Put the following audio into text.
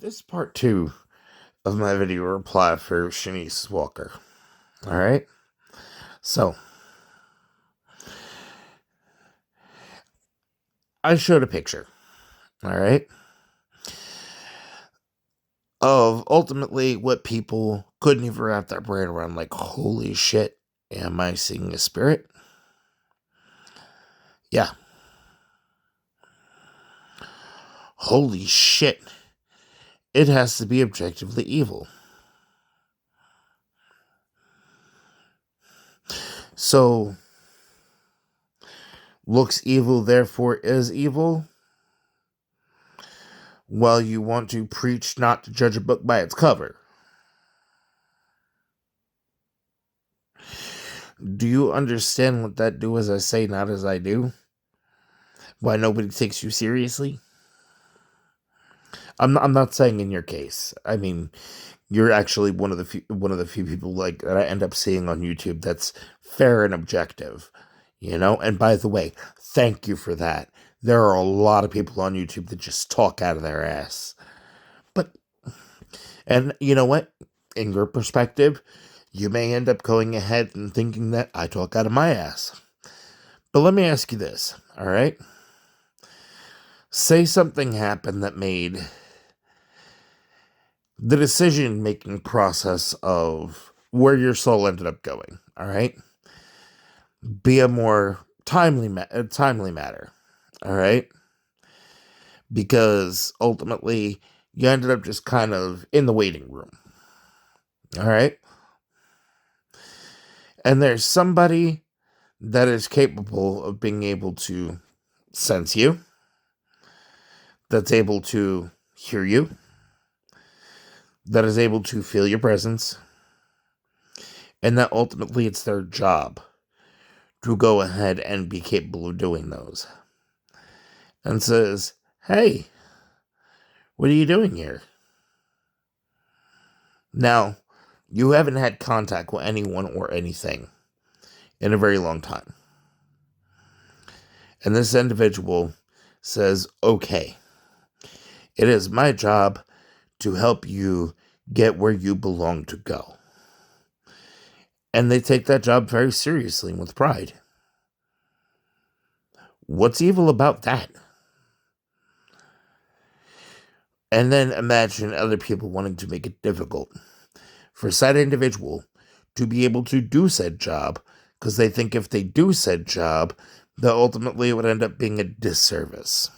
This part two of my video reply for Shanice Walker. Alright? So, I showed a picture. Alright? Of ultimately what people couldn't even wrap their brain around. Like, holy shit, am I seeing a spirit? Yeah. Holy shit. It has to be objectively evil. So, looks evil, therefore is evil. Well, you want to preach not to judge a book by its cover. Do you understand what that do as I say, not as I do? Why nobody takes you seriously? I'm not saying in your case. I mean, you're actually one of the few people like that I end up seeing on YouTube that's fair and objective, And by the way, thank you for that. There are a lot of people on YouTube that just talk out of their ass. And you know what? In your perspective, you may end up going ahead and thinking that I talk out of my ass. But let me ask you this, all right? Say something happened that made the decision-making process of where your soul ended up going, all right? Be a more timely matter, all right? Because ultimately, you ended up just kind of in the waiting room, all right? And there's somebody that is capable of being able to sense you, that's able to hear you, that is able to feel your presence, and that ultimately it's their job to go ahead and be capable of doing those. And says, hey, what are you doing here? Now, you haven't had contact with anyone or anything in a very long time. And this individual says, okay, it is my job to help you get where you belong to go. And they take that job very seriously and with pride. What's evil about that? And then imagine other people wanting to make it difficult for said individual to be able to do said job, because they think if they do said job, that ultimately it would end up being a disservice.